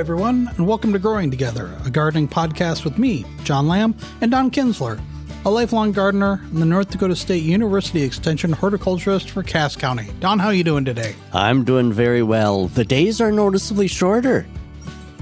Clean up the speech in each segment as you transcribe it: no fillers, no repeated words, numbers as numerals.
everyone, and welcome to Growing Together, a gardening podcast with me, John Lamb, and Don Kinsler, a lifelong gardener and the North Dakota State University Extension horticulturist for Cass County. Don, how are you doing today? I'm doing very well. The days are noticeably shorter.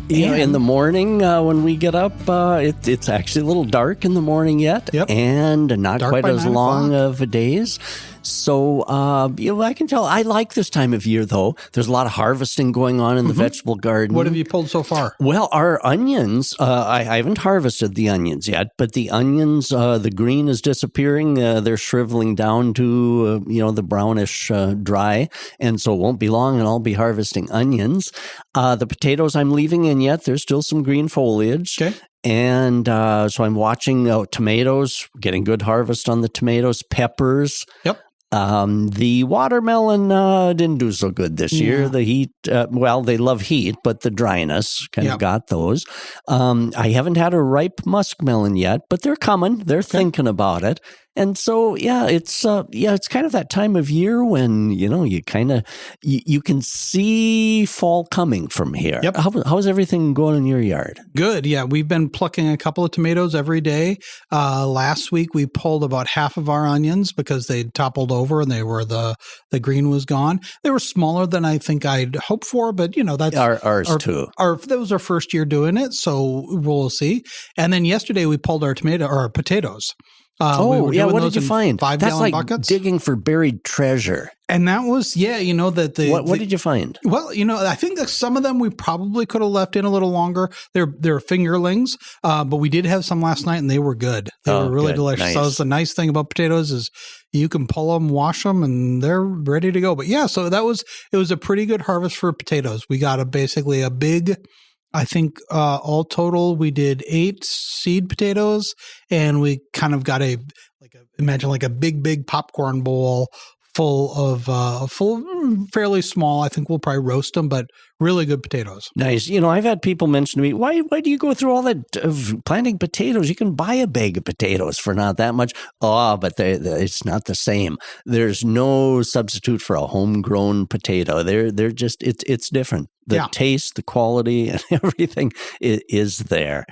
In the morning when we get up, it's actually a little dark in the morning yet, and not dark quite as long of a days. So, I can tell I like this time of year, though. There's a lot of harvesting going on in the vegetable garden. What have you pulled so far? Well, our onions, I haven't harvested the onions yet, but the onions, the green is disappearing. They're shriveling down to, the brownish dry. And so it won't be long and I'll be harvesting onions. The potatoes I'm leaving in yet. There's still some green foliage. Okay. And so I'm watching tomatoes, getting good harvest on the tomatoes, peppers. Yep. The watermelon didn't do so good this year. The heat, they love heat, but the dryness kind of got those. I haven't had a ripe muskmelon yet, but they're coming. They're thinking about it. And so, it's kind of that time of year when, you kind of, you can see fall coming from here. Yep. How's everything going in your yard? Good. Yeah. We've been plucking a couple of tomatoes every day. Last week, we pulled about half of our onions because they'd toppled over and the green was gone. They were smaller than I think I'd hoped for, but that's ours too. That was our first year doing it. So we'll see. And then yesterday we pulled our potatoes. What did you find? 5-gallon buckets. Digging for buried treasure. And that was, what did you find? Well, I think that some of them we probably could have left in a little longer. They're fingerlings, but we did have some last night and they were good. They were really delicious. Nice. So that's the nice thing about potatoes is you can pull them, wash them, and they're ready to go. But so it was a pretty good harvest for potatoes. We got basically a big, I think all total we did 8 seed potatoes, and we kind of got imagine a big popcorn bowl full of fairly small. I think we'll probably roast them, but really good potatoes. Nice. I've had people mention to me, why do you go through all that planting potatoes? You can buy a bag of potatoes for not that much. Oh, but it's not the same. There's no substitute for a homegrown potato. They're just it's different. The taste, the quality, and everything is there.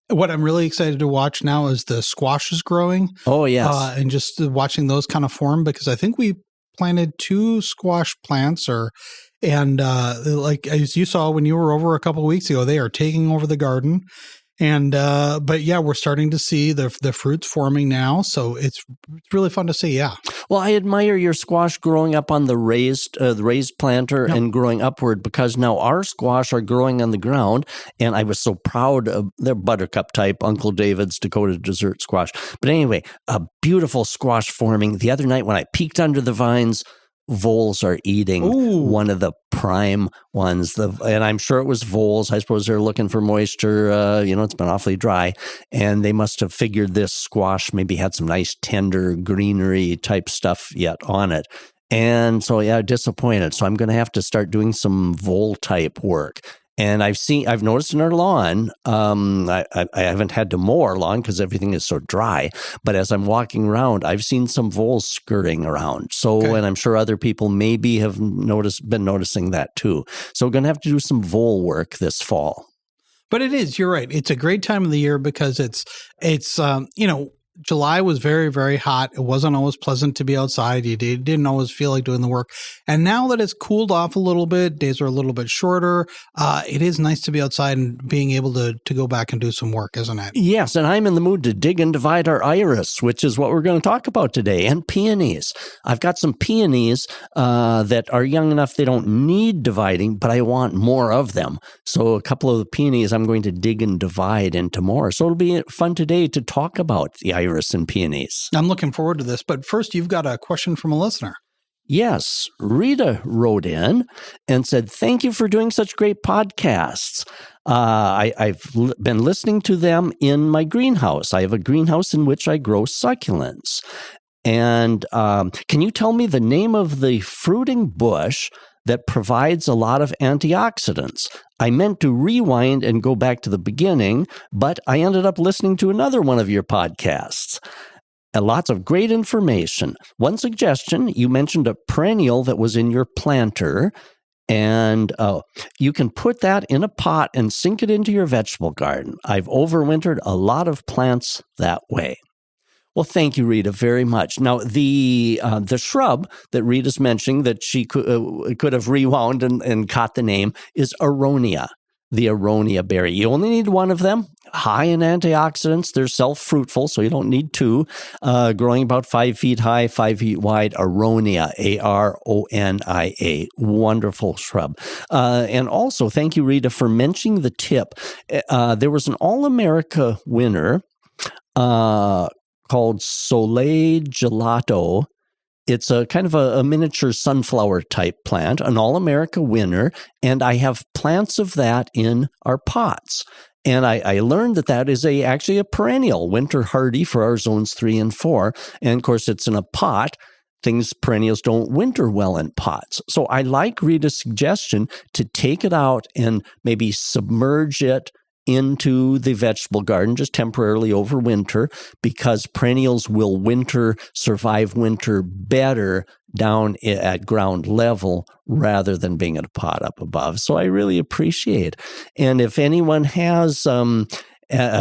What I'm really excited to watch now is the squashes growing. Oh, yes. And just watching those kind of form, because I think we planted 2 squash plants as you saw when you were over a couple of weeks ago, they are taking over the garden. And, we're starting to see the fruits forming now. So it's really fun to see. Yeah. Well, I admire your squash growing up on the raised planter and growing upward, because now our squash are growing on the ground. And I was so proud of their buttercup type, Uncle David's Dakota Dessert squash. But anyway, a beautiful squash forming. The other night when I peeked under the vines, voles are eating one of the prime ones, and I'm sure it was voles. I suppose they're looking for moisture. It's been awfully dry, and they must have figured this squash maybe had some nice tender greenery type stuff yet on it. And so, disappointed. So I'm going to have to start doing some vole type work. And I've noticed in our lawn, I haven't had to mow our lawn because everything is so dry, but as I'm walking around, I've seen some voles skirting around. So, and I'm sure other people maybe have been noticing that too. So we're going to have to do some vole work this fall. But you're right. It's a great time of the year because it's July was very, very hot. It wasn't always pleasant to be outside. You didn't always feel like doing the work. And now that it's cooled off a little bit, days are a little bit shorter, it is nice to be outside and being able to go back and do some work, isn't it? Yes, and I'm in the mood to dig and divide our iris, which is what we're going to talk about today, and peonies. I've got some peonies that are young enough they don't need dividing, but I want more of them. So a couple of the peonies I'm going to dig and divide into more. So it'll be fun today to talk about the iris and peonies. I'm looking forward to this, but first you've got a question from a listener. Yes, Rita wrote in and said, "Thank you for doing such great podcasts. I've been listening to them in my greenhouse. I have a greenhouse in which I grow succulents. And can you tell me the name of the fruiting bush that provides a lot of antioxidants? I meant to rewind and go back to the beginning, but I ended up listening to another one of your podcasts. Lots of great information. One suggestion, you mentioned a perennial that was in your planter. And you can put that in a pot and sink it into your vegetable garden. I've overwintered a lot of plants that way. Well, thank you, Rita, very much. Now, the shrub that Rita's mentioning that she could have rewound and caught the name is aronia, the aronia berry. You only need one of them. High in antioxidants. They're self-fruitful, so you don't need two. Growing about 5 feet high, 5 feet wide. Aronia, A-R-O-N-I-A. Wonderful shrub. And also, thank you, Rita, for mentioning the tip. There was an All-America winner called Soleil Gelato. It's a kind of a miniature sunflower type plant, an All-America winner, and I have plants of that in our pots. And I learned that is actually a perennial, winter hardy for our zones 3 and 4. And of course, it's in a pot. Perennials don't winter well in pots. So I like Rita's suggestion to take it out and maybe submerge it into the vegetable garden just temporarily over winter, because perennials will survive winter better down at ground level rather than being in a pot up above. So I really appreciate. And if anyone has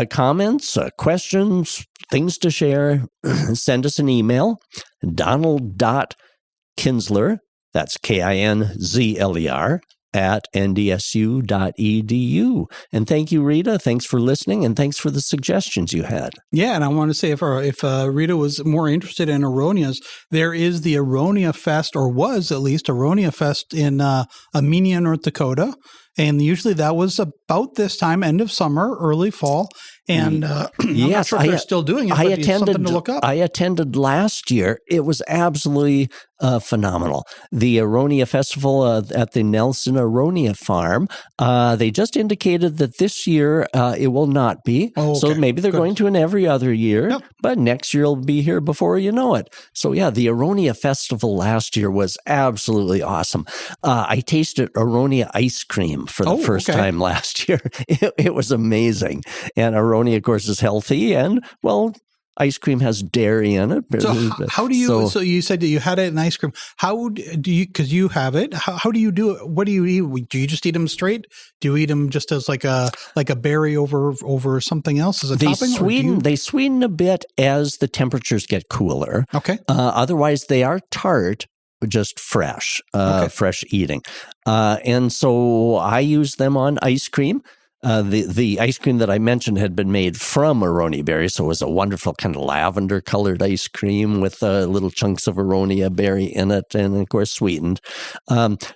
comments, questions, things to share, send us an email, donald.kinsler, that's Kinzler, at ndsu.edu. And thank you, Rita. Thanks for listening, and thanks for the suggestions you had. Yeah, and I want to say if Rita was more interested in aronias, there is the Aronia Fest, or was at least Aronia Fest in Armenia, North Dakota. And usually that was about this time, end of summer, early fall. And I'm not sure if they're still doing it, but it's something to look up. I attended last year. It was absolutely phenomenal. The Aronia Festival at the Nelson Aronia Farm, they just indicated that this year it will not be. Oh, okay. So maybe they're going to an every other year, but next year it'll be here before you know it. So yeah, the Aronia Festival last year was absolutely awesome. I tasted Aronia ice cream for the first time last year. It was amazing. And Aronia, of course, is healthy, and well, ice cream has dairy in it. So how do you? So you said that you had it in ice cream. How do you? Because you have it. How do you do it? What do you eat? Do you just eat them straight? Do you eat them just as like a berry over something else as a topping? They sweeten a bit as the temperatures get cooler. Okay. Otherwise, they are tart. Just fresh eating. And so I use them on ice cream. The ice cream that I mentioned had been made from aronia berry, so it was a wonderful kind of lavender-colored ice cream with little chunks of aronia berry in it, and of course sweetened.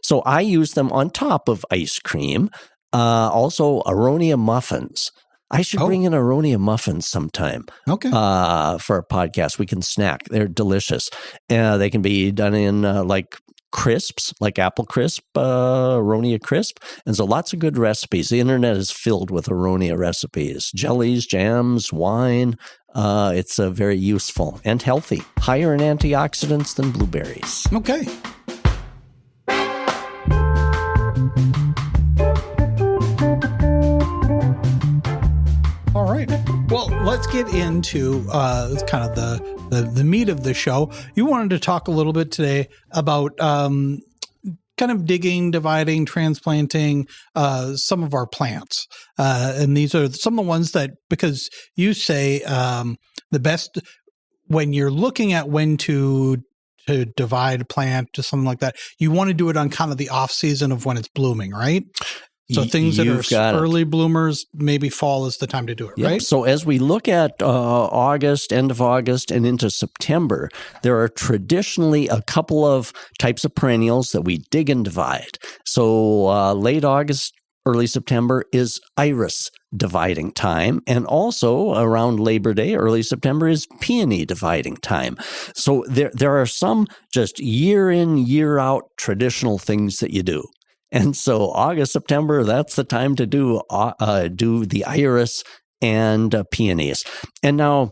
So I use them on top of ice cream. Also, aronia muffins. I should bring in aronia muffins sometime. Okay. For a podcast, we can snack. They're delicious. They can be done in like crisps, like apple crisp, aronia crisp. And so lots of good recipes. The internet is filled with aronia recipes, jellies, jams, wine. It's very useful and healthy. Higher in antioxidants than blueberries. Okay. All right. Well, let's get into kind of the meat of the show. You wanted to talk a little bit today about kind of digging, dividing, transplanting some of our plants. And these are some of the ones that, because you say the best, when you're looking at when to divide a plant to something like that, you want to do it on kind of the off season of when it's blooming, right? So things that are early bloomers, maybe fall is the time to do it, right? So as we look at August, end of August, and into September, there are traditionally a couple of types of perennials that we dig and divide. So late August, early September is iris dividing time. And also around Labor Day, early September is peony dividing time. So there are some just year in, year out traditional things that you do. And so August, September, that's the time to do the iris and peonies. And now,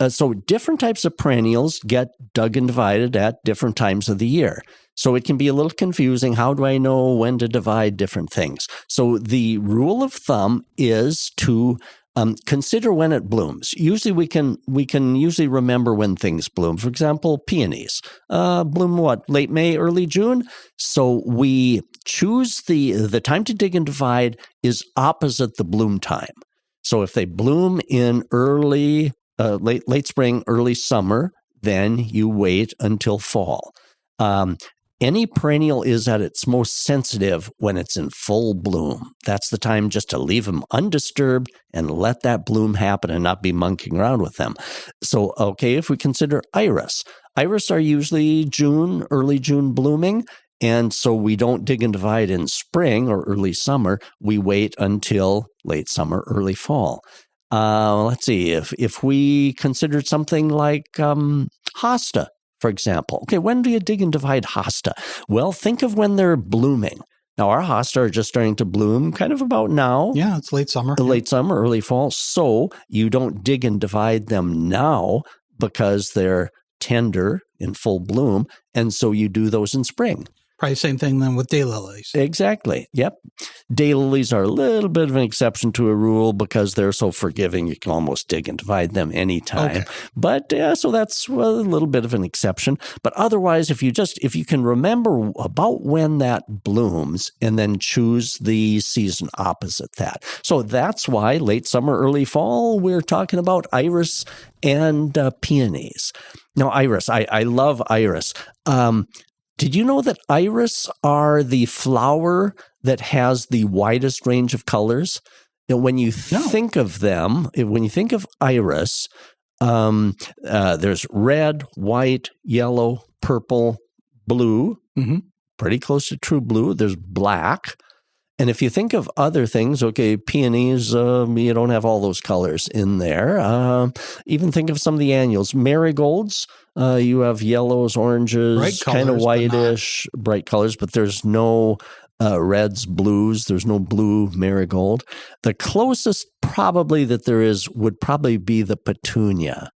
so different types of perennials get dug and divided at different times of the year. So it can be a little confusing. How do I know when to divide different things? So the rule of thumb is to consider when it blooms. Usually we can usually remember when things bloom. For example, peonies bloom late May, early June. So we choose the time to dig and divide is opposite the bloom time. So if they bloom in late spring, early summer, then you wait until fall. Any perennial is at its most sensitive when it's in full bloom. That's the time just to leave them undisturbed and let that bloom happen and not be monkeying around with them. So, okay, if we consider iris are usually early June blooming. And so we don't dig and divide in spring or early summer. We wait until late summer, early fall. Let's see, if we considered something like hosta, for example. Okay, when do you dig and divide hosta? Well, think of when they're blooming. Now, our hosta are just starting to bloom kind of about now. Yeah, it's late summer. Late summer, early fall. So you don't dig and divide them now because they're tender in full bloom. And so you do those in spring. Probably same thing then with daylilies. Exactly. Yep. Daylilies are a little bit of an exception to a rule because they're so forgiving. You can almost dig and divide them anytime. Okay. But so that's a little bit of an exception. But otherwise, if you can remember about when that blooms and then choose the season opposite that. So that's why late summer, early fall, we're talking about iris and peonies. Now, iris, I love iris. Did you know that iris are the flower that has the widest range of colors? When you think of them, when you think of iris, there's red, white, yellow, purple, blue, pretty close to true blue. There's black. And if you think of other things, okay, peonies, you don't have all those colors in there. Even think of some of the annuals. Marigolds, you have yellows, oranges, kind of whitish, bright colors, but there's no reds, blues. There's no blue marigold. The closest probably that there is would probably be the petunia.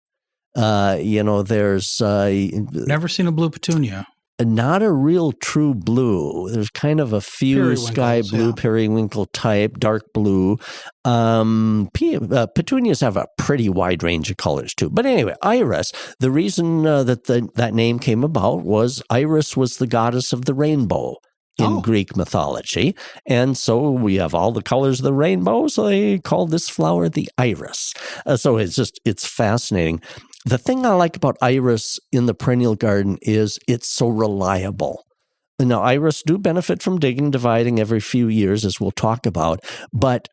There's... Never seen a blue petunia. Not a real true blue. There's kind of a few sky blue, periwinkle type, dark blue. Petunias have a pretty wide range of colors too. But anyway, iris, the reason that name came about was Iris was the goddess of the rainbow in Greek mythology. And so we have all the colors of the rainbow, so they called this flower the iris. So it's fascinating. The thing I like about iris in the perennial garden is it's so reliable. Now, iris do benefit from digging, dividing every few years, as we'll talk about, but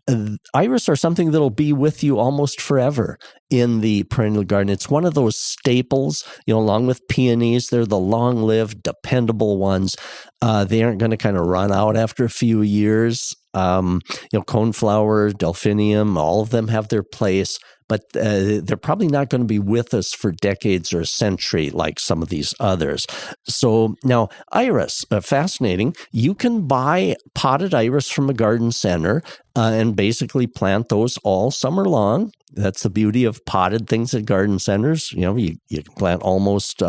iris are something that'll be with you almost forever in the perennial garden. It's one of those staples, along with peonies. They're the long-lived, dependable ones. They aren't going to kind of run out after a few years. Coneflower, delphinium, all of them have their place, but they're probably not going to be with us for decades or a century like some of these others. So now iris, fascinating. You can buy potted iris from a garden center and basically plant those all summer long. That's the beauty of potted things at garden centers. You can plant almost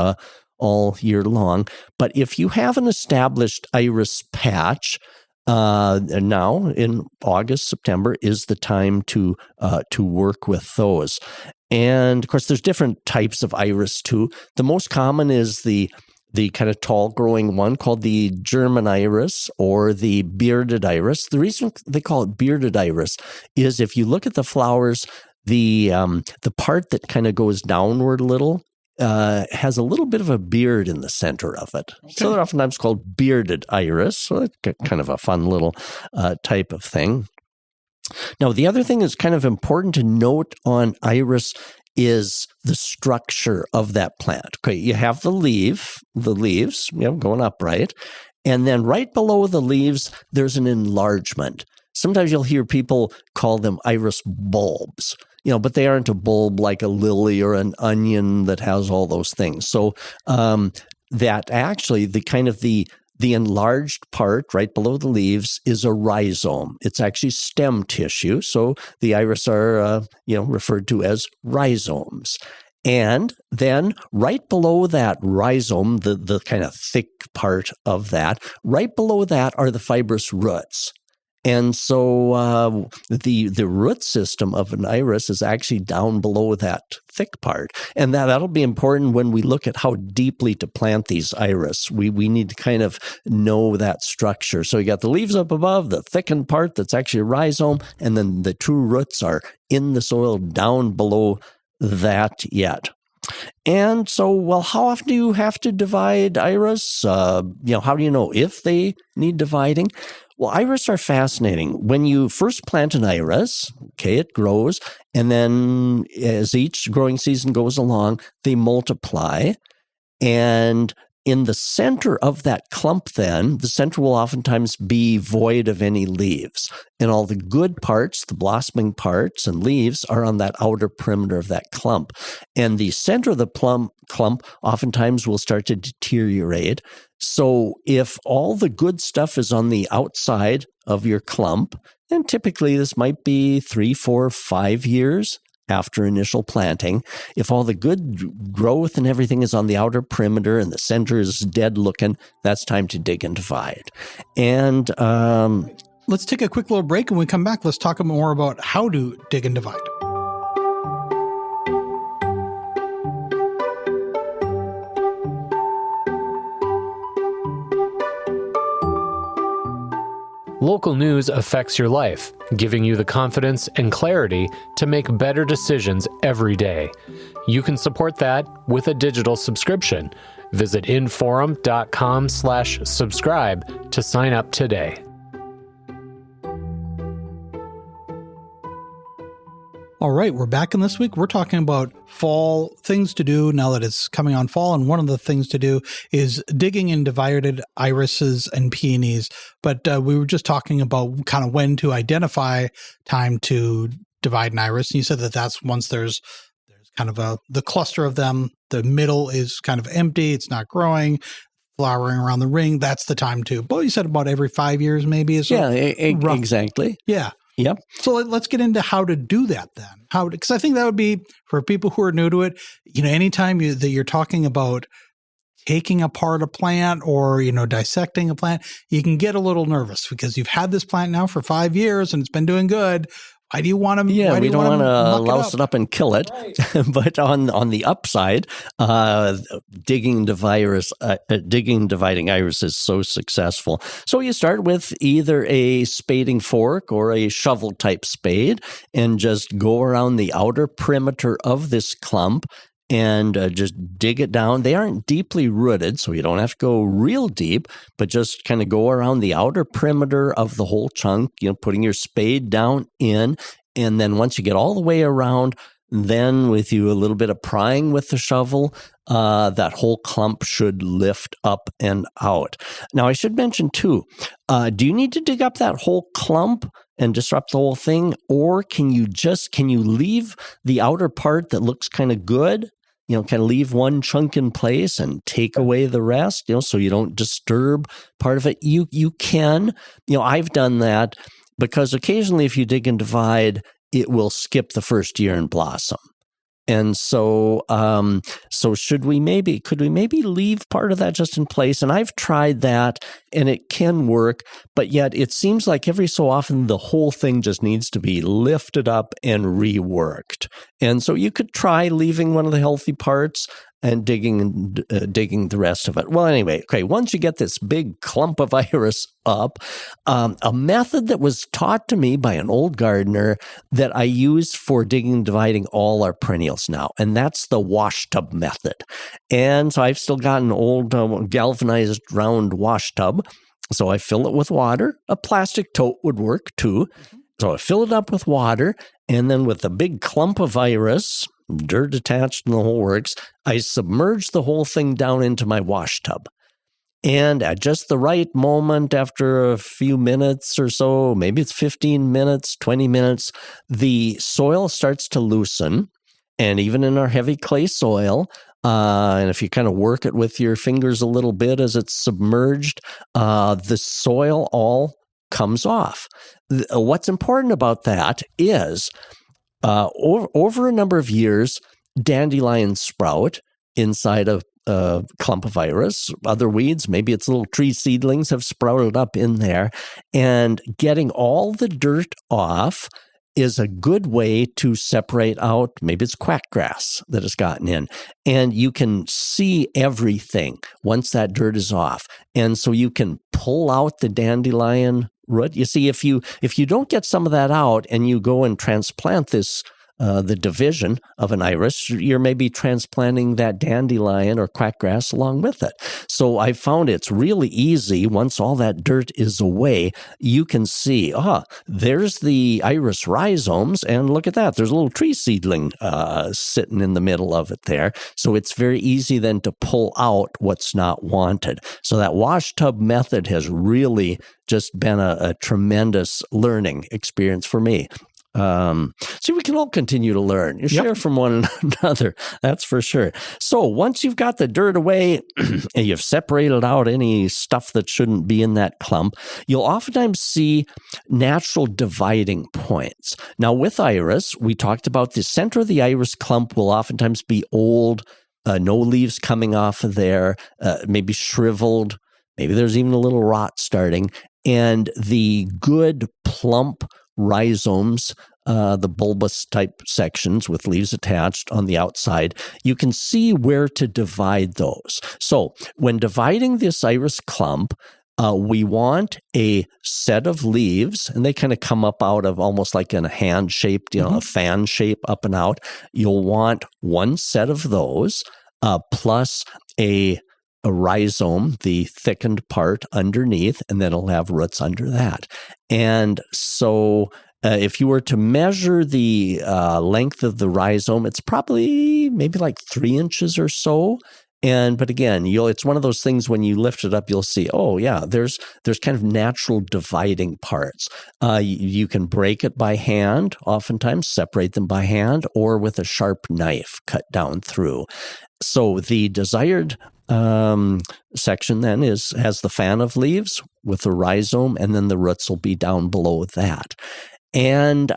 all year long. But if you have an established iris patch, now in August, September is the time to work with those. And of course, there's different types of iris too. The most common is the kind of tall growing one called the German iris or the bearded iris. The reason they call it bearded iris is if you look at the flowers, the part that kind of goes downward a little has a little bit of a beard in the center of it. Okay. So they're oftentimes called bearded iris. So that's kind of a fun little type of thing. Now, the other thing that's kind of important to note on iris is the structure of that plant. Okay, you have the leaves, going upright. And then right below the leaves, there's an enlargement. Sometimes you'll hear people call them iris bulbs. But they aren't a bulb like a lily or an onion that has all those things. So that actually the enlarged part right below the leaves is a rhizome. It's actually stem tissue. So the iris are referred to as rhizomes. And then right below that rhizome, the kind of thick part of that, right below that are the fibrous roots. And so the root system of an iris is actually down below that thick part. And that'll be important when we look at how deeply to plant these iris. We need to kind of know that structure. So you got the leaves up above, the thickened part that's actually a rhizome, and then the true roots are in the soil down below that yet. And so, well, how often do you have to divide iris? How do you know if they need dividing? Well, iris are fascinating. When you first plant an iris, it grows, and then as each growing season goes along, they multiply. And in the center of that clump, then, the center will oftentimes be void of any leaves. And all the good parts, the blossoming parts and leaves, are on that outer perimeter of that clump. And the center of the clump oftentimes will start to deteriorate. So if all the good stuff is on the outside of your clump, and typically this might be 3, 4, 5 years after initial planting, if all the good growth and everything is on the outer perimeter and the center is dead looking, that's time to dig and divide. And let's take a quick little break, and when we come back, let's talk more about how to dig and divide. Local news affects your life, giving you the confidence and clarity to make better decisions every day. You can support that with a digital subscription. Visit inforum.com/subscribe to sign up today. All right, we're back in this week. We're talking about fall things to do now that it's coming on fall. And one of the things to do is digging in divided irises and peonies. But we were just talking about kind of when to identify time to divide an iris. And you said that that's once there's kind of the cluster of them. The middle is kind of empty. It's not growing. Flowering around the ring. That's the time to. But you said about every 5 years maybe. Is exactly. Yeah. Yep. So let's get into how to do that then. Because I think that would be, for people who are new to it, anytime that you're talking about taking apart a plant or, dissecting a plant, you can get a little nervous because you've had this plant now for 5 years and it's been doing good. Why do you want to? Yeah, we don't want to louse it up and kill it. Right. But on the upside, digging dividing iris is so successful. So you start with either a spading fork or a shovel type spade, and just go around the outer perimeter of this clump and just dig it down. They aren't deeply rooted, so you don't have to go real deep, but just kind of go around the outer perimeter of the whole chunk, putting your spade down in. And then once you get all the way around, then with you a little bit of prying with the shovel, that whole clump should lift up and out. Now, I should mention too, do you need to dig up that whole clump and disrupt the whole thing? Or can you leave the outer part that looks kind of good, kind of leave one chunk in place and take away the rest, so you don't disturb part of it? You can, I've done that because occasionally if you dig and divide, it will skip the first year and blossom. And so, could we maybe leave part of that just in place? And I've tried that, and it can work, but yet it seems like every so often the whole thing just needs to be lifted up and reworked. And so you could try leaving one of the healthy parts and digging the rest of it. Well, anyway, once you get this big clump of iris up, a method that was taught to me by an old gardener that I use for digging and dividing all our perennials now, and that's the wash tub method. And so I've still got an old galvanized round wash tub, so I fill it with water. A plastic tote would work too. So I fill it up with water, and then with a big clump of iris, dirt attached and the whole works, I submerge the whole thing down into my wash tub. And at just the right moment, after a few minutes or so, maybe it's 15 minutes, 20 minutes, the soil starts to loosen. And even in our heavy clay soil, and if you kind of work it with your fingers a little bit as it's submerged, the soil all comes off. What's important about that is over a number of years, dandelions sprout inside clump of iris, other weeds, maybe it's little tree seedlings have sprouted up in there, and getting all the dirt off is a good way to separate out, maybe it's quackgrass that has gotten in, and you can see everything once that dirt is off. And so you can pull out the dandelion root. You see, if you don't get some of that out and you go and transplant this, the division of an iris, you're maybe transplanting that dandelion or quackgrass along with it. So I found it's really easy. Once all that dirt is away, you can see, there's the iris rhizomes, and look at that. There's a little tree seedling sitting in the middle of it there. So it's very easy then to pull out what's not wanted. So that wash tub method has really just been a tremendous learning experience for me. So we can all continue to learn. You share from one another, that's for sure. So once you've got the dirt away and you've separated out any stuff that shouldn't be in that clump, you'll oftentimes see natural dividing points. Now with iris, we talked about the center of the iris clump will oftentimes be old, no leaves coming off of there, maybe shriveled, maybe there's even a little rot starting, and the good plump rhizomes, the bulbous type sections with leaves attached on the outside, you can see where to divide those. So when dividing this iris clump, we want a set of leaves, and they kind of come up out of almost like in a hand-shaped, a fan shape up and out. You'll want one set of those, plus a rhizome, the thickened part underneath, and then it'll have roots under that. And so if you were to measure the length of the rhizome, it's probably maybe like 3 inches or so. But again, it's one of those things when you lift it up, you'll see, there's kind of natural dividing parts. You can break it by hand, oftentimes separate them by hand, or with a sharp knife cut down through. So the desired section then has the fan of leaves with the rhizome, and then the roots will be down below that. And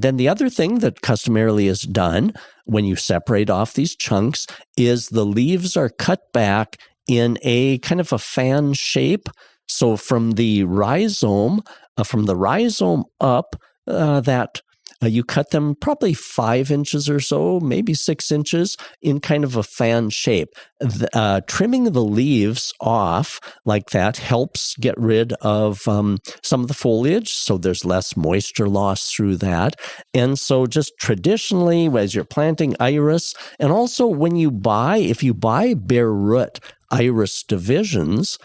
then the other thing that customarily is done when you separate off these chunks is the leaves are cut back in a kind of a fan shape. So from the rhizome up, you cut them probably 5 inches or so, maybe 6 inches in kind of a fan shape. Trimming the leaves off like that helps get rid of some of the foliage, so there's less moisture loss through that. And so just traditionally, as you're planting iris, and also if you buy bare root iris divisions,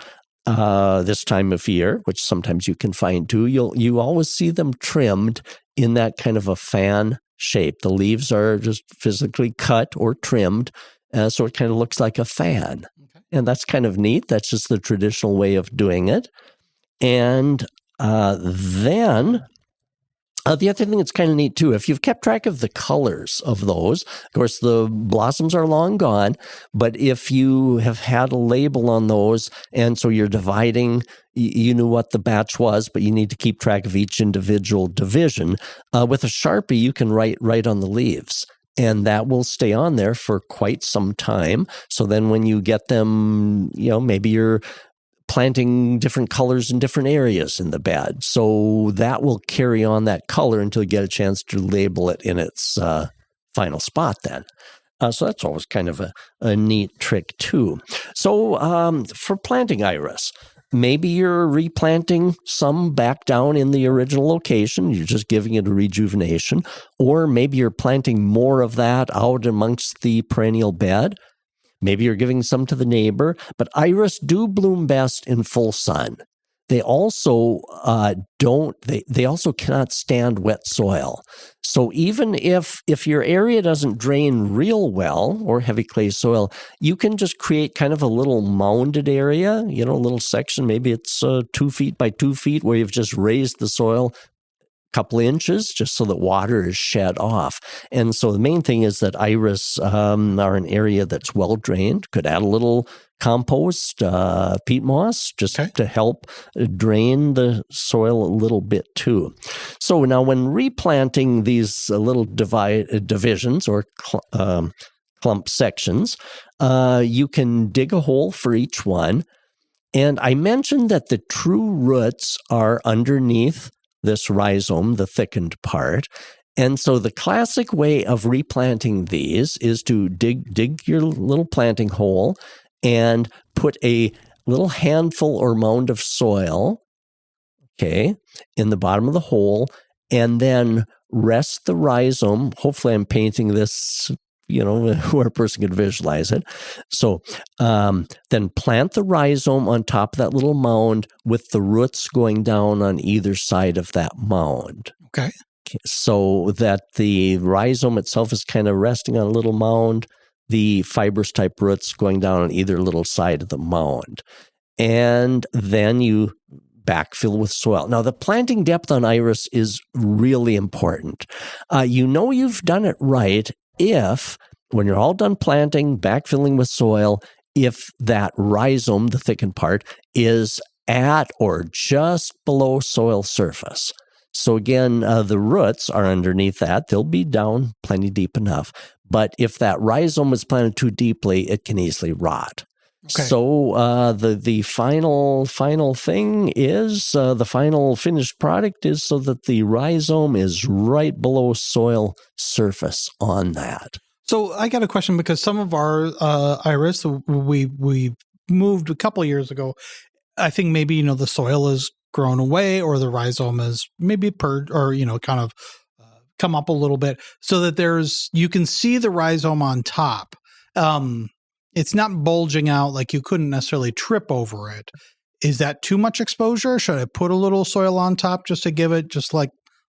this time of year, which sometimes you can find too, you always see them trimmed in that kind of a fan shape. The leaves are just physically cut or trimmed, so it kind of looks like a fan. Okay. And that's kind of neat. That's just the traditional way of doing it. And then the other thing that's kind of neat too, if you've kept track of the colors of those, of course the blossoms are long gone, but if you have had a label on those, and so you're dividing, you knew what the batch was, but you need to keep track of each individual division. With a Sharpie, you can write on the leaves, and that will stay on there for quite some time. So then when you get them, maybe you're planting different colors in different areas in the bed. So that will carry on that color until you get a chance to label it in its final spot then. So that's always kind of a neat trick too. So for planting iris, maybe you're replanting some back down in the original location. You're just giving it a rejuvenation. Or maybe you're planting more of that out amongst the perennial bed. Maybe you're giving some to the neighbor, but iris do bloom best in full sun. They also they also cannot stand wet soil. So even if your area doesn't drain real well or heavy clay soil, you can just create kind of a little mounded area, a little section. Maybe it's 2 feet by 2 feet where you've just raised the soil couple of inches just so that water is shed off. And so the main thing is that iris are an area that's well drained. Could add a little compost, peat moss, just to help drain the soil a little bit too. So now when replanting these little divisions or clump sections. You can dig a hole for each one. And I mentioned that the true roots are underneath this rhizome, the thickened part. And so the classic way of replanting these is to dig your little planting hole and put a little handful or mound of soil, in the bottom of the hole, and then rest the rhizome. Hopefully I'm painting this, where a person can visualize it. So then plant the rhizome on top of that little mound with the roots going down on either side of that mound. Okay. So that the rhizome itself is kind of resting on a little mound, the fibrous type roots going down on either little side of the mound. And then you backfill with soil. Now, the planting depth on iris is really important. You've done it right if, when you're all done planting, backfilling with soil, if that rhizome, the thickened part, is at or just below soil surface. So again, the roots are underneath that. They'll be down plenty deep enough. But if that rhizome is planted too deeply, it can easily rot. Okay. So the final thing is, the final finished product is so that the rhizome is right below soil surface on that. So I got a question, because some of our iris, we moved a couple of years ago. I think maybe, the soil is grown away, or the rhizome is maybe purged, or, kind of come up a little bit, so that you can see the rhizome on top. It's not bulging out, like you couldn't necessarily trip over it. Is that too much exposure? Should I put a little soil on top just to give it just like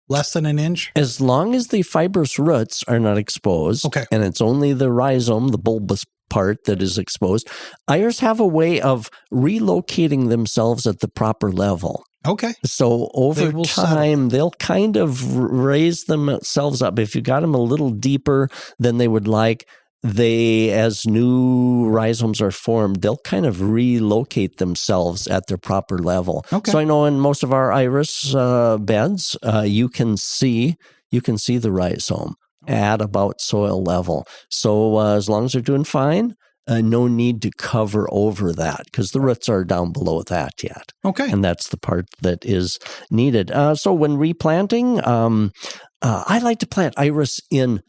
less than an inch? As long as the fibrous roots are not exposed, and it's only the rhizome, the bulbous part, that is exposed, iris have a way of relocating themselves at the proper level. Okay. So over time, they'll kind of raise themselves up. If you got them a little deeper than they would like, as new rhizomes are formed, they'll kind of relocate themselves at their proper level. Okay. So I know in most of our iris beds, you can see the rhizome at about soil level. So as long as they're doing fine, no need to cover over that, because the roots are down below that yet. Okay. And that's the part that is needed. So when replanting, I like to plant iris in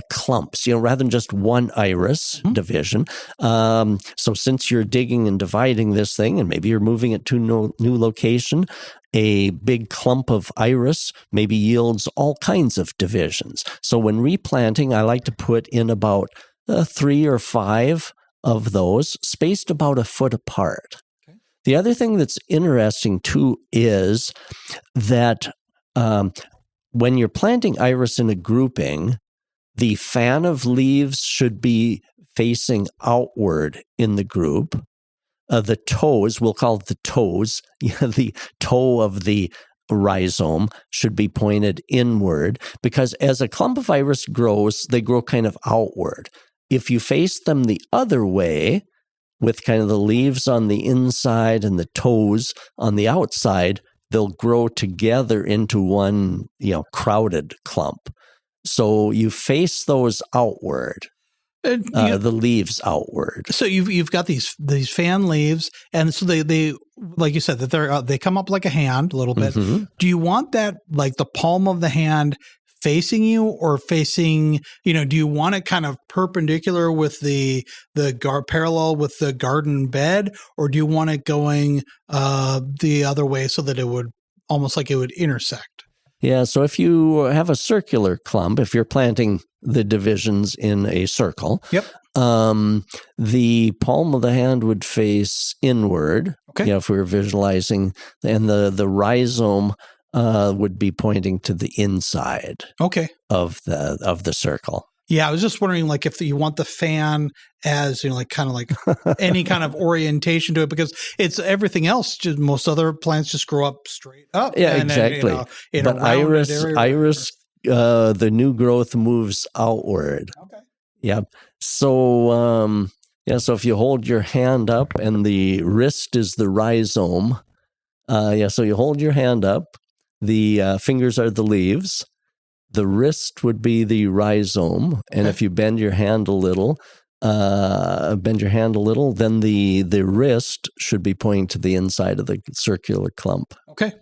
clumps, rather than just one iris division. So since you're digging and dividing this thing, and maybe you're moving it to a new location, a big clump of iris maybe yields all kinds of divisions. So when replanting, I like to put in about 3 or 5 of those, spaced about a foot apart. Okay. The other thing that's interesting too is that when you're planting iris in a grouping, the fan of leaves should be facing outward in the group. The toes, we'll call it the toes, the toe of the rhizome should be pointed inward, because as a clump of iris grows, they grow kind of outward. If you face them the other way, with kind of the leaves on the inside and the toes on the outside, they'll grow together into one, crowded clump. So you face those outward, the leaves outward. So you've got these fan leaves, and so they like you said, that they come up like a hand a little bit. Mm-hmm. Do you want that like the palm of the hand facing you, or facing, do you want it kind of perpendicular with the parallel with the garden bed, or do you want it going the other way so that it would almost like it would intersect? Yeah, so if you have a circular clump, if you're planting the divisions in a circle, the palm of the hand would face inward. Okay. If we were visualizing, and the rhizome would be pointing to the inside. Okay. Of the circle. Yeah, I was just wondering, like, if you want the fan as, kind of like any kind of orientation to it, because it's everything else. Just most other plants just grow up straight up. Yeah, exactly. But iris, the new growth moves outward. Okay. Yep. So, so if you hold your hand up, and the wrist is the rhizome. So you hold your hand up. The fingers are the leaves. The wrist would be the rhizome, and if you bend your hand a little, then the wrist should be pointing to the inside of the circular clump. Okay.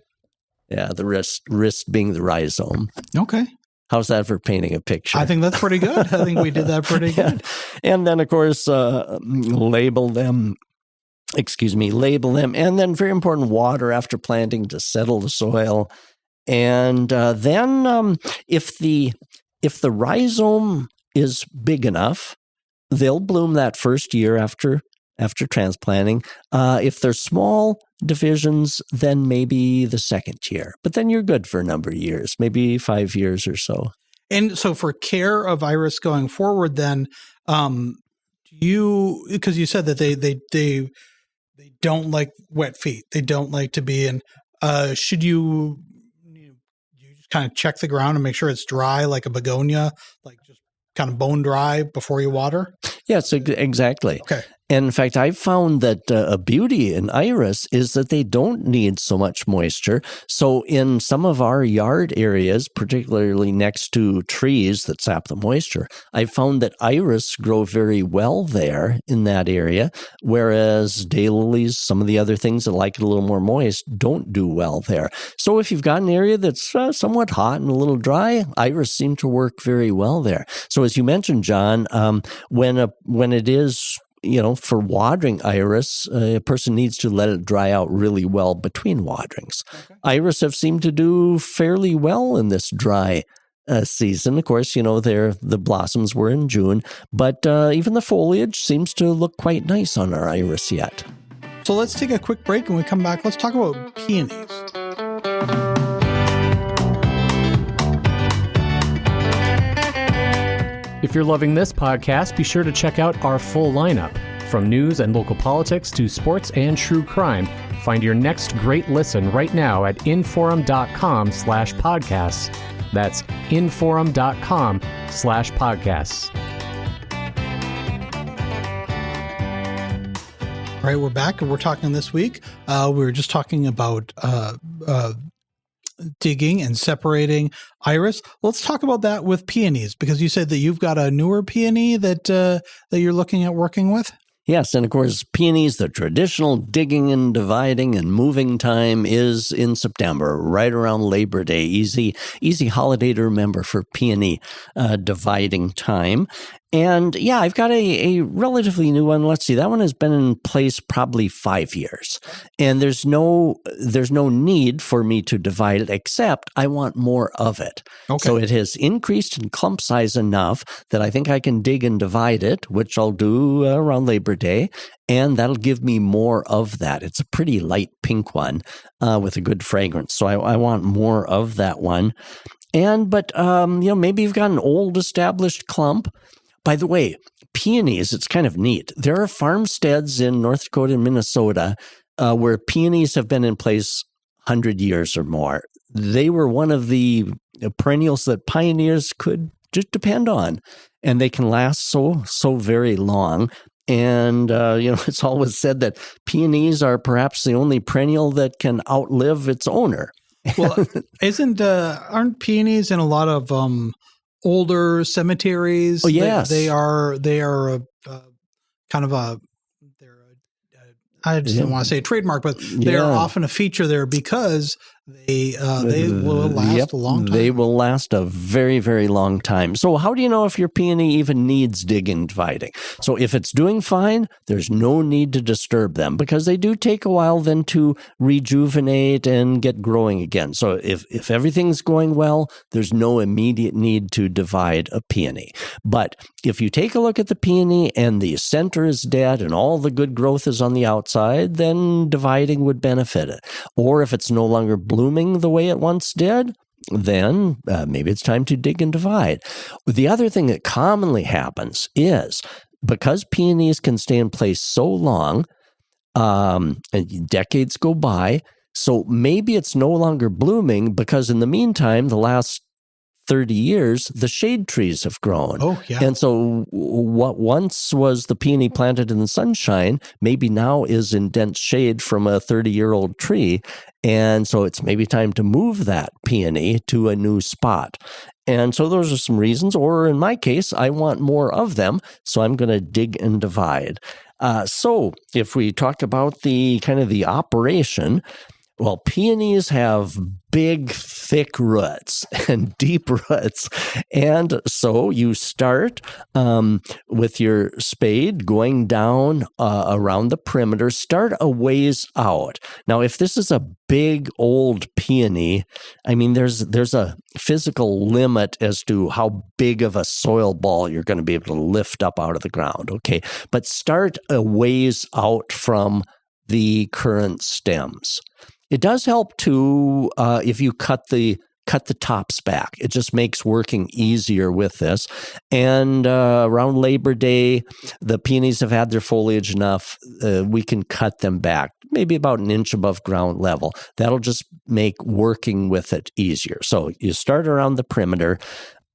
Yeah, the wrist being the rhizome. Okay. How's that for painting a picture? I think that's pretty good. I think we did that pretty good. And then, of course, label them, and then very important, water after planting to settle the soil. And then if the rhizome is big enough, they'll bloom that first year after transplanting. If they're small divisions, then maybe the second year. But then you're good for a number of years, maybe 5 years or so. And so for care of iris going forward, then because you said that they don't like wet feet, they don't like to be in. Should you just kind of check the ground and make sure it's dry, like a begonia, like just kind of bone dry before you water? Yes, exactly. Okay. And in fact, I've found that a beauty in iris is that they don't need so much moisture. So in some of our yard areas, particularly next to trees that sap the moisture, I found that iris grow very well there in that area, whereas daylilies, some of the other things that like it a little more moist, don't do well there. So if you've got an area that's somewhat hot and a little dry, iris seem to work very well there. So as you mentioned, John, when it is for watering iris, a person needs to let it dry out really well between waterings. Okay. Iris have seemed to do fairly well in this dry season. Of course, the blossoms were in June, but even the foliage seems to look quite nice on our iris yet. So let's take a quick break, and when we come back, let's talk about peonies. If you're loving this podcast, be sure to check out our full lineup. From news and local politics to sports and true crime, find your next great listen right now at inforum.com/podcasts. That's inforum.com/podcasts. All right, we're back, and we're talking this week. We were just talking about digging and separating iris. Let's talk about that with peonies, because you said that you've got a newer peony that you're looking at working with. Yes, and of course, peonies, the traditional digging and dividing and moving time is in September, right around Labor Day. Easy holiday to remember for peony dividing time. And yeah, I've got a relatively new one. Let's see, that one has been in place probably 5 years. And there's no need for me to divide it, except I want more of it. Okay. So it has increased in clump size enough that I think I can dig and divide it, which I'll do around Labor Day. And that'll give me more of that. It's a pretty light pink one with a good fragrance. So I want more of that one. But maybe you've got an old established clump. By the way, peonies, it's kind of neat. There are farmsteads in North Dakota and Minnesota where peonies have been in place 100 years or more. They were one of the perennials that pioneers could just depend on, and they can last so very long. And, it's always said that peonies are perhaps the only perennial that can outlive its owner. Well, aren't peonies in a lot of older cemeteries? Oh, yes. They are kind of I just don't want to say a trademark, but they're often a feature there because they will last a long time. They will last a very, very long time. So how do you know if your peony even needs digging and dividing? So if it's doing fine, there's no need to disturb them, because they do take a while then to rejuvenate and get growing again. So if everything's going well, there's no immediate need to divide a peony. But if you take a look at the peony and the center is dead and all the good growth is on the outside, then dividing would benefit it. Or if it's no longer blooming the way it once did, then maybe it's time to dig and divide. The other thing that commonly happens is, because peonies can stay in place so long, decades go by, so maybe it's no longer blooming because in the meantime, the last 30 years, the shade trees have grown. Oh, yeah. And so what once was the peony planted in the sunshine, maybe now is in dense shade from a 30-year-old tree. And so it's maybe time to move that peony to a new spot. And so those are some reasons, or in my case, I want more of them, so I'm going to dig and divide. So if we talk about the kind of the operation, well, peonies have big, thick roots and deep roots. And so you start with your spade going down around the perimeter, start a ways out. Now, if this is a big, old peony, I mean, there's a physical limit as to how big of a soil ball you're going to be able to lift up out of the ground, okay? But start a ways out from the current stems. It does help too if you cut the tops back. It just makes working easier with this. And around Labor Day, the peonies have had their foliage enough. We can cut them back, maybe about an inch above ground level. That'll just make working with it easier. So you start around the perimeter.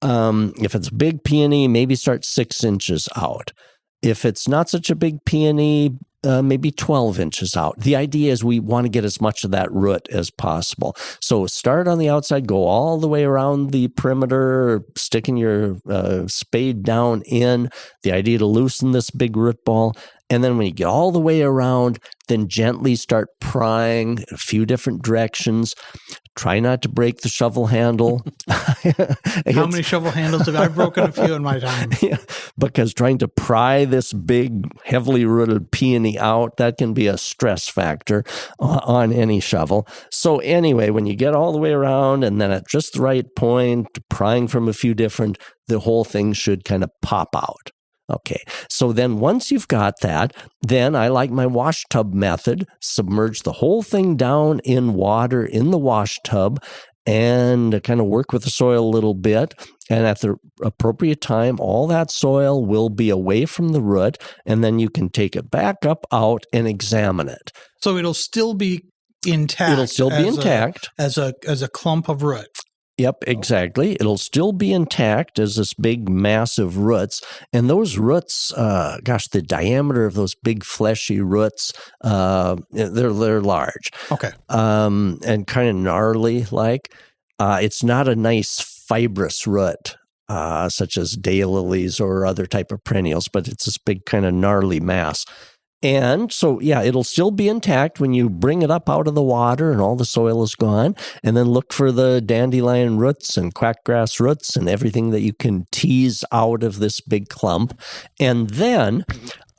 If it's a big peony, maybe start 6 inches out. If it's not such a big peony, maybe 12 inches out. The idea is we want to get as much of that root as possible. So start on the outside, go all the way around the perimeter, sticking your spade down in. The idea to loosen this big root ball. And then when you get all the way around, then gently start prying a few different directions. Try not to break the shovel handle. How many shovel handles have I broken? A few in my time. Yeah, because trying to pry this big, heavily rooted peony out, that can be a stress factor on any shovel. So anyway, when you get all the way around and then at just the right point, prying from a few different, the whole thing should kind of pop out. Okay, so then once you've got that, then I like my wash tub method. Submerge the whole thing down in water in the wash tub and kind of work with the soil a little bit. And at the appropriate time, all that soil will be away from the root, and then you can take it back up out and examine it. So it'll still be intact. It'll still be intact. As a clump of root. Yep, exactly. It'll still be intact as this big, massive roots. And those roots, the diameter of those big, fleshy roots, they're large. Okay. And kind of gnarly like. It's not a nice fibrous root, such as daylilies or other type of perennials, but it's this big kind of gnarly mass. And so, yeah, it'll still be intact when you bring it up out of the water and all the soil is gone. And then look for the dandelion roots and quackgrass roots and everything that you can tease out of this big clump. And then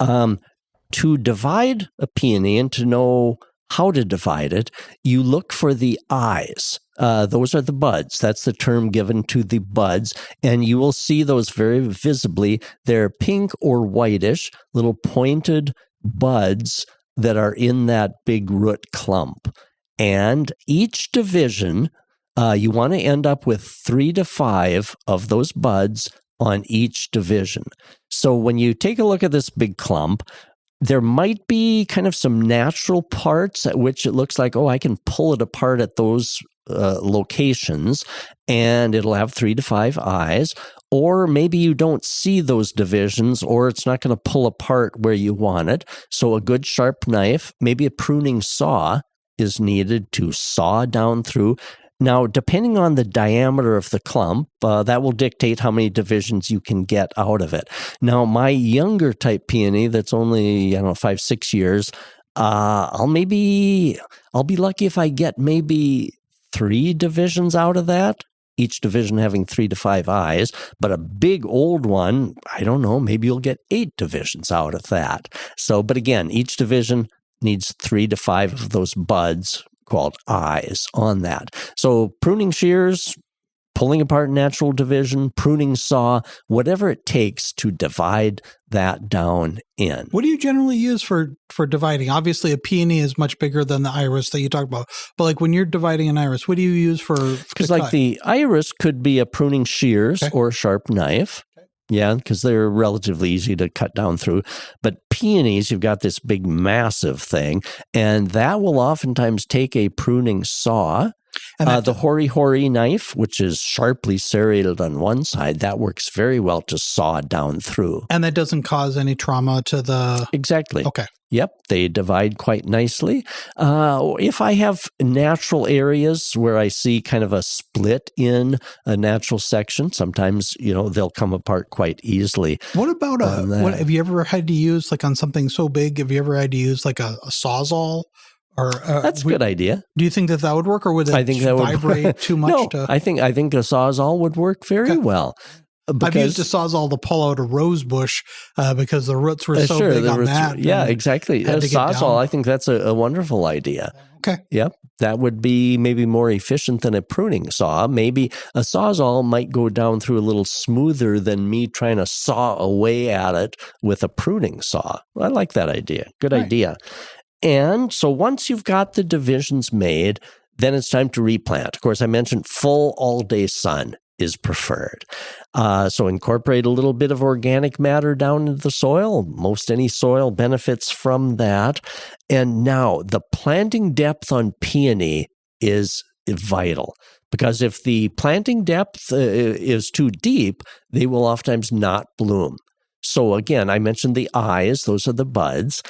to divide a peony and to know how to divide it, you look for the eyes. Those are the buds. That's the term given to the buds. And you will see those very visibly. They're pink or whitish, little pointed buds that are in that big root clump. And each division, you want to end up with 3 to 5 of those buds on each division. So when you take a look at this big clump, there might be kind of some natural parts at which it looks like, I can pull it apart at those locations, and it'll have 3 to 5 eyes. Or maybe you don't see those divisions, or it's not going to pull apart where you want it. So a good sharp knife, maybe a pruning saw is needed to saw down through. Now, depending on the diameter of the clump, that will dictate how many divisions you can get out of it. Now, my younger type peony that's only, 5, 6 years, I'll be lucky if I get maybe 3 divisions out of that, each division having 3 to 5 eyes. But a big old one, I don't know, maybe you'll get 8 divisions out of that. So, but again, each division needs 3 to 5 of those buds called eyes on that. So pruning shears, pulling apart natural division, pruning saw, whatever it takes to divide that down in. What do you generally use for dividing? Obviously, a peony is much bigger than the iris that you talked about. But like when you're dividing an iris, what do you use for Because like the iris could be a pruning shears or a sharp knife. Yeah, because they're relatively easy to cut down through. But peonies, you've got this big, massive thing, and that will oftentimes take a pruning saw. And the hori knife, which is sharply serrated on one side, that works very well to saw down through. And that doesn't cause any trauma to the... Exactly. Okay. Yep, they divide quite nicely. If I have natural areas where I see kind of a split in a natural section, sometimes, they'll come apart quite easily. What about have you ever had to use, like on something so big, have you ever had to use like a Sawzall? Or, that's a good idea. Do you think that would work, or would it vibrate too much? No, I think a Sawzall would work very well. I've used a Sawzall to pull out a rose bush because the roots were so big on that. Yeah, exactly. A Sawzall, I think that's a wonderful idea. Okay. Yep. That would be maybe more efficient than a pruning saw. Maybe a Sawzall might go down through a little smoother than me trying to saw away at it with a pruning saw. I like that idea. Good idea. And so once you've got the divisions made, then it's time to replant. Of course, I mentioned full all-day sun is preferred. So incorporate a little bit of organic matter down into the soil. Most any soil benefits from that. And now the planting depth on peony is vital, because if the planting depth is too deep, they will oftentimes not bloom. So again, I mentioned the eyes, those are the buds.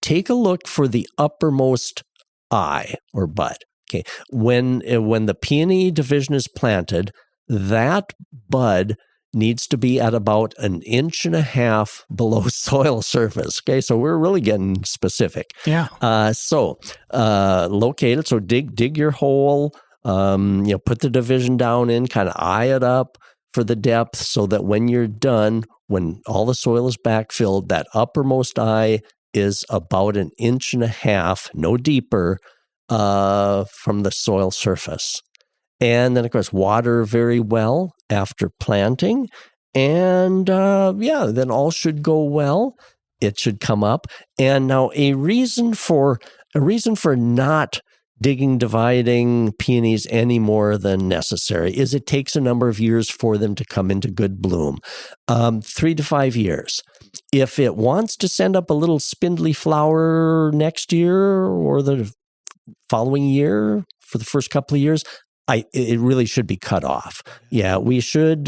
Take a look for the uppermost eye or bud. Okay, when the peony division is planted, that bud needs to be at about 1.5 inches below soil surface. Okay, so we're really getting specific. Yeah. So locate it. So dig your hole. Put the division down in, kind of eye it up for the depth, so that when you're done, when all the soil is backfilled, that uppermost eye is about 1.5 inches, no deeper, from the soil surface. And then, of course, water very well after planting. And then all should go well. It should come up. And now a reason for not dividing peonies any more than necessary is it takes a number of years for them to come into good bloom, 3 to 5 years. If it wants to send up a little spindly flower next year or the following year for the first couple of years, it really should be cut off. Yeah, we should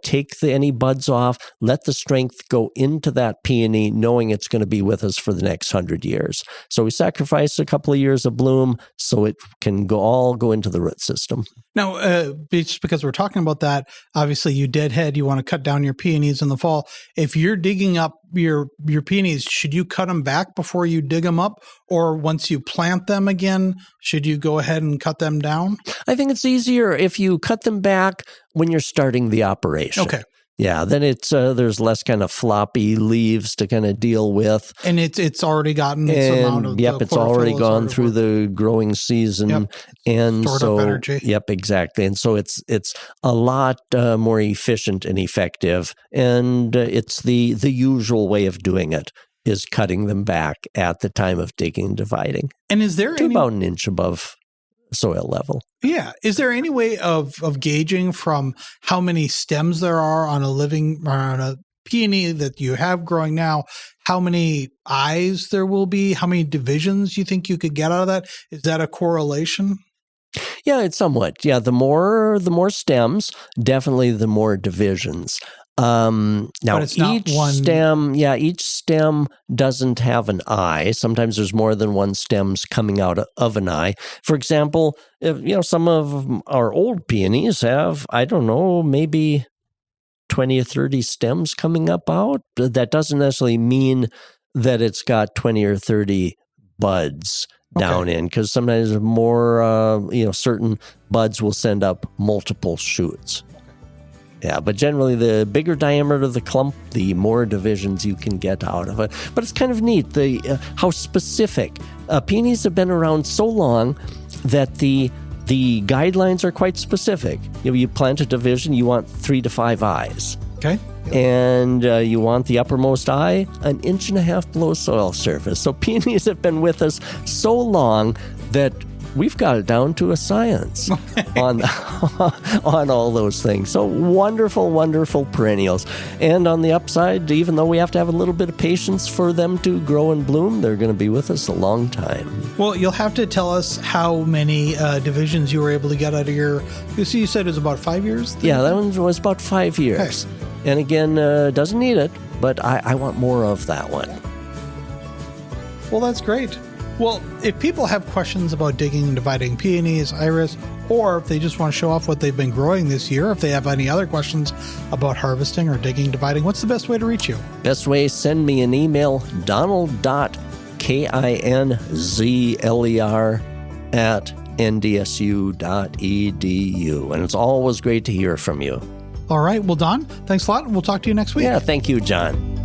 take any buds off, let the strength go into that peony, knowing it's going to be with us for the next 100 years. So we sacrifice a couple of years of bloom so it can all go into the root system. Now, just because we're talking about that, obviously you deadhead, you want to cut down your peonies in the fall. If you're digging up your peonies, should you cut them back before you dig them up? Or once you plant them again, should you go ahead and cut them down? I think it's easier if you cut them back when you're starting the operation. Okay. Yeah, then it's there's less kind of floppy leaves to kind of deal with, and it's already gotten its amount of it's already gone through the growing season, and stored so up energy. Yep, exactly, and so it's a lot more efficient and effective, and it's the usual way of doing it is cutting them back at the time of digging and dividing. And is there about 1 inch above soil level? Yeah. Is there any way of gauging from how many stems there are on a peony that you have growing now, how many eyes there will be, how many divisions you think you could get out of that? Is that a correlation? Yeah, it's somewhat. Yeah, the more stems, definitely the more divisions. Now each stem doesn't have an eye. Sometimes there's more than one stems coming out of an eye. For example, some of our old peonies have, I don't know, maybe 20 or 30 stems coming up out. That doesn't necessarily mean that it's got 20 or 30 buds down in, because sometimes more, certain buds will send up multiple shoots. Yeah, but generally the bigger diameter of the clump, the more divisions you can get out of it. But it's kind of neat how specific. Peonies have been around so long that the guidelines are quite specific. You plant a division, you want 3 to 5 eyes. Okay. And you want the uppermost eye 1.5 inches below soil surface. So peonies have been with us so long that we've got it down to a science on all those things. So wonderful, wonderful perennials. And on the upside, even though we have to have a little bit of patience for them to grow and bloom, they're going to be with us a long time. Well, you'll have to tell us how many divisions you were able to get out of your, you said it was about 5 years? Yeah, that one was about 5 years. Okay. And again, doesn't need it, but I want more of that one. Well, that's great. Well, if people have questions about digging and dividing peonies, iris, or if they just want to show off what they've been growing this year, if they have any other questions about harvesting or digging, dividing, what's the best way to reach you? Best way, send me an email, donald.kinzler@ndsu.edu. And it's always great to hear from you. All right. Well, Don, thanks a lot, and we'll talk to you next week. Yeah, thank you, John.